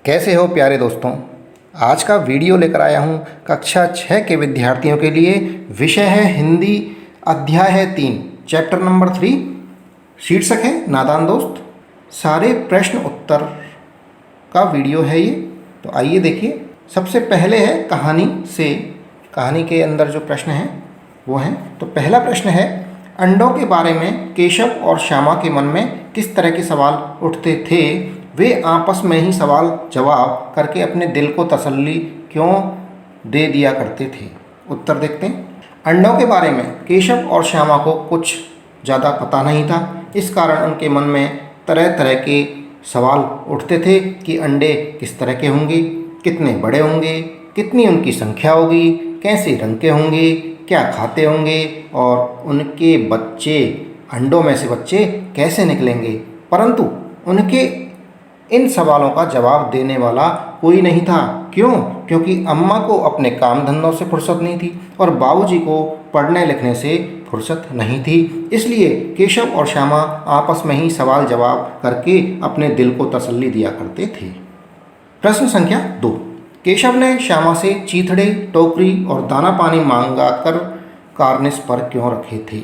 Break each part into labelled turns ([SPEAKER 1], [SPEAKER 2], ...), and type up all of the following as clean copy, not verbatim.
[SPEAKER 1] कैसे हो प्यारे दोस्तों। आज का वीडियो लेकर आया हूँ कक्षा 6 के विद्यार्थियों के लिए। विषय है हिंदी, अध्याय है 3, चैप्टर नंबर 3। शीर्षक है नादान दोस्त। सारे प्रश्न उत्तर का वीडियो है ये, तो आइए देखिए। सबसे पहले है कहानी से। कहानी के अंदर जो प्रश्न हैं वो हैं, तो पहला प्रश्न है, अंडों के बारे में केशव और श्यामा के मन में किस तरह के सवाल उठते थे? वे आपस में ही सवाल जवाब करके अपने दिल को तसल्ली क्यों दे दिया करते थे? उत्तर देखते हैं। अंडों के बारे में केशव और श्यामा को कुछ ज़्यादा पता नहीं था। इस कारण उनके मन में तरह तरह के सवाल उठते थे कि अंडे किस तरह के होंगे, कितने बड़े होंगे, कितनी उनकी संख्या होगी, कैसे रंग के होंगे, क्या खाते होंगे और उनके बच्चे, अंडों में से बच्चे कैसे निकलेंगे। परंतु उनके इन सवालों का जवाब देने वाला कोई नहीं था। क्यों? क्योंकि अम्मा को अपने काम धंधों से फुर्सत नहीं थी और बाबूजी को पढ़ने लिखने से फुर्सत नहीं थी। इसलिए केशव और श्यामा आपस में ही सवाल जवाब करके अपने दिल को तसल्ली दिया करते थे। प्रश्न संख्या 2। केशव ने श्यामा से चीथड़े, टोकरी और दाना पानी मांगा कर कार्निस पर क्यों रखे थे?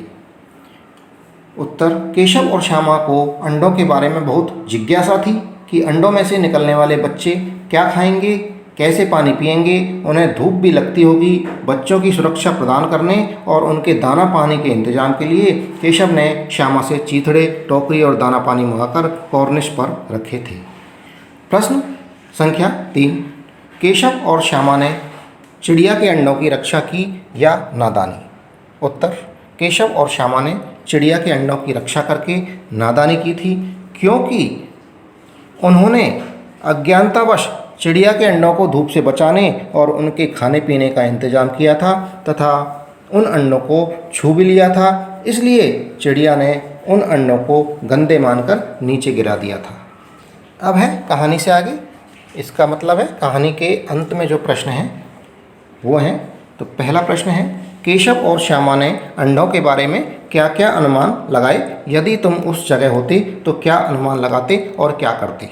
[SPEAKER 1] उत्तर, केशव और श्यामा को अंडों के बारे में बहुत जिज्ञासा थी कि अंडों में से निकलने वाले बच्चे क्या खाएंगे, कैसे पानी पिएंगे, उन्हें धूप भी लगती होगी। बच्चों की सुरक्षा प्रदान करने और उनके दाना पानी के इंतजाम के लिए केशव ने श्यामा से चीथड़े, टोकरी और दाना पानी मंगाकर कॉर्निश पर रखे थे। प्रश्न संख्या 3। केशव और श्यामा ने चिड़िया के अंडों की रक्षा की या नादानी? उत्तर, केशव और श्यामा ने चिड़िया के अंडों की रक्षा करके नादानी की थी, क्योंकि उन्होंने अज्ञानतावश चिड़िया के अंडों को धूप से बचाने और उनके खाने पीने का इंतजाम किया था तथा उन अंडों को छू भी लिया था। इसलिए चिड़िया ने उन अंडों को गंदे मानकर नीचे गिरा दिया था। अब है कहानी से आगे। इसका मतलब है कहानी के अंत में जो प्रश्न हैं वो हैं। तो पहला प्रश्न है, केशव और श्यामा ने अंडों के बारे में क्या क्या अनुमान लगाए? यदि तुम उस जगह होते तो क्या अनुमान लगाते और क्या करते?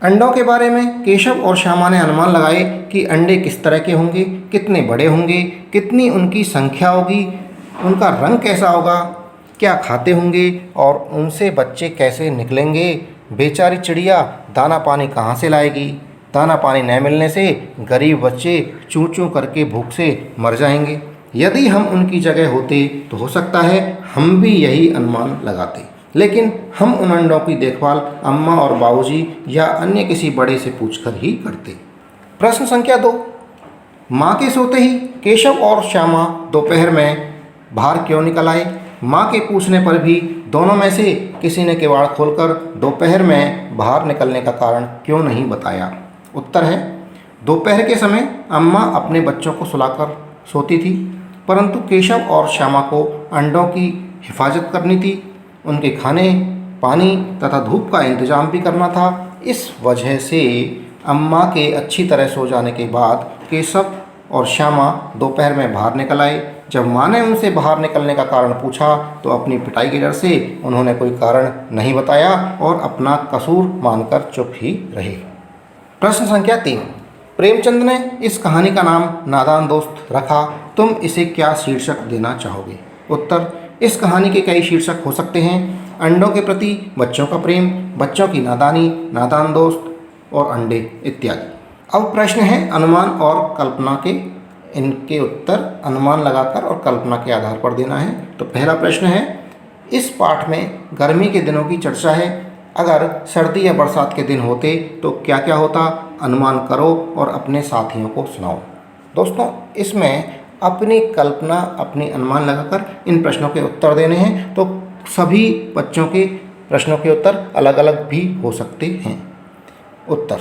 [SPEAKER 1] अंडों के बारे में केशव और श्यामा ने अनुमान लगाए कि अंडे किस तरह के होंगे, कितने बड़े होंगे, कितनी उनकी संख्या होगी, उनका रंग कैसा होगा, क्या खाते होंगे और उनसे बच्चे कैसे निकलेंगे। बेचारी चिड़िया दाना पानी कहाँ से लाएगी? दाना पानी न मिलने से गरीब बच्चे चूँ चूँ करके भूख से मर जाएंगे। यदि हम उनकी जगह होते तो हो सकता है हम भी यही अनुमान लगाते, लेकिन हम उन अंडों की देखभाल अम्मा और बाबूजी या अन्य किसी बड़े से पूछकर ही करते। प्रश्न संख्या 2। माँ के सोते ही केशव और श्यामा दोपहर में बाहर क्यों निकल आए? माँ के पूछने पर भी दोनों में से किसी ने किवाड़ खोलकर दोपहर में बाहर निकलने का कारण क्यों नहीं बताया? उत्तर है, दोपहर के समय अम्मा अपने बच्चों को सुलाकर सोती थी, परंतु केशव और श्यामा को अंडों की हिफाजत करनी थी, उनके खाने, पानी तथा धूप का इंतजाम भी करना था। इस वजह से अम्मा के अच्छी तरह सो जाने के बाद केशव और श्यामा दोपहर में बाहर निकल आए। जब माँ ने उनसे बाहर निकलने का कारण पूछा तो अपनी पिटाई के डर से उन्होंने कोई कारण नहीं बताया और अपना कसूर मानकर चुप ही रहे। प्रश्न संख्या 3। प्रेमचंद ने इस कहानी का नाम नादान दोस्त रखा, तुम इसे क्या शीर्षक देना चाहोगे? उत्तर, इस कहानी के कई शीर्षक हो सकते हैं। अंडों के प्रति बच्चों का प्रेम, बच्चों की नादानी, नादान दोस्त और अंडे इत्यादि। अब प्रश्न है अनुमान और कल्पना के। इनके उत्तर अनुमान लगाकर और कल्पना के आधार पर देना है। तो पहला प्रश्न है, इस पाठ में गर्मी के दिनों की चर्चा है, अगर सर्दी या बरसात के दिन होते तो क्या क्या होता? अनुमान करो और अपने साथियों को सुनाओ। दोस्तों, इसमें अपनी कल्पना, अपनी अनुमान लगाकर इन प्रश्नों के उत्तर देने हैं। तो सभी बच्चों के प्रश्नों के उत्तर अलग अलग भी हो सकते हैं। उत्तर,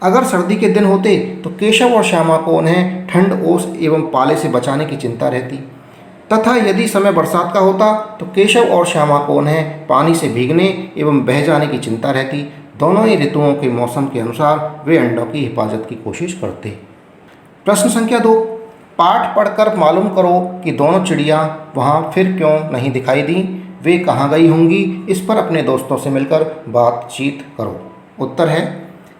[SPEAKER 1] अगर सर्दी के दिन होते तो केशव और श्यामा को उन्हें ठंड, ओस एवं पाले से बचाने की चिंता रहती, तथा यदि समय बरसात का होता तो केशव और श्यामा को उन्हें पानी से भीगने एवं बह जाने की चिंता रहती। दोनों ही ऋतुओं के मौसम के अनुसार वे अंडों की हिफाजत की कोशिश करते। प्रश्न संख्या 2। पाठ पढ़कर मालूम करो कि दोनों चिड़िया वहाँ फिर क्यों नहीं दिखाई दी, वे कहाँ गई होंगी। इस पर अपने दोस्तों से मिलकर बातचीत करो। उत्तर है,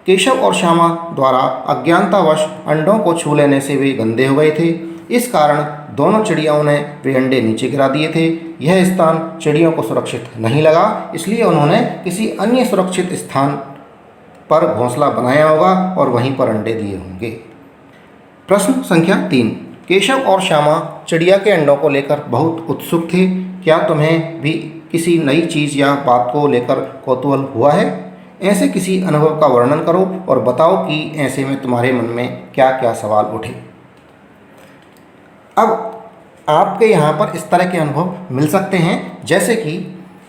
[SPEAKER 1] केशव और श्यामा द्वारा अज्ञानतावश अंडों को छू लेने से वे गंदे हो गए थे। इस कारण दोनों चिड़ियाओं ने वे अंडे नीचे गिरा दिए थे। यह स्थान चिड़ियों को सुरक्षित नहीं लगा, इसलिए उन्होंने किसी अन्य सुरक्षित स्थान पर घोंसला बनाया होगा और वहीं पर अंडे दिए होंगे। प्रश्न संख्या 3। केशव और श्यामा चिड़िया के अंडों को लेकर बहुत उत्सुक थे। क्या तुम्हें भी किसी नई चीज़ या बात को लेकर कौतूहल हुआ है? ऐसे किसी अनुभव का वर्णन करो और बताओ कि ऐसे में तुम्हारे मन में क्या क्या सवाल उठे। अब आपके यहाँ पर इस तरह के अनुभव मिल सकते हैं, जैसे कि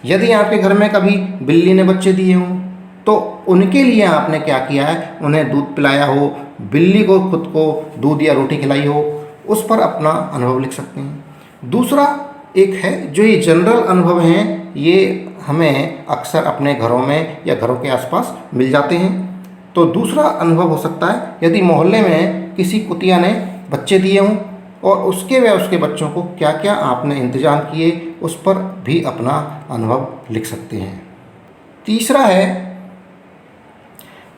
[SPEAKER 1] यदि आपके घर में कभी बिल्ली ने बच्चे दिए हों तो उनके लिए आपने क्या किया है, उन्हें दूध पिलाया हो, बिल्ली को खुद को दूध या रोटी खिलाई हो, उस पर अपना अनुभव लिख सकते हैं। दूसरा एक है जो ये जनरल अनुभव हैं, ये हमें अक्सर अपने घरों में या घरों के आसपास मिल जाते हैं। तो दूसरा अनुभव हो सकता है यदि मोहल्ले में किसी कुतिया ने बच्चे दिए हों और उसके व उसके बच्चों को क्या क्या आपने इंतजाम किए, उस पर भी अपना अनुभव लिख सकते हैं। तीसरा है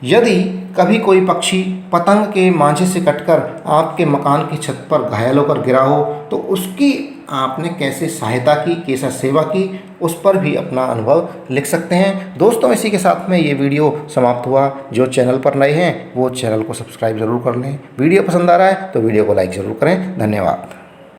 [SPEAKER 1] यदि कभी कोई पक्षी पतंग के मांझे से कटकर आपके मकान की छत पर घायल होकर गिरा हो तो उसकी आपने कैसे सहायता की, कैसा सेवा की, उस पर भी अपना अनुभव लिख सकते हैं। दोस्तों, इसी के साथ में ये वीडियो समाप्त हुआ। जो चैनल पर नए हैं वो चैनल को सब्सक्राइब ज़रूर कर लें। वीडियो पसंद आ रहा है तो वीडियो को लाइक ज़रूर करें। धन्यवाद।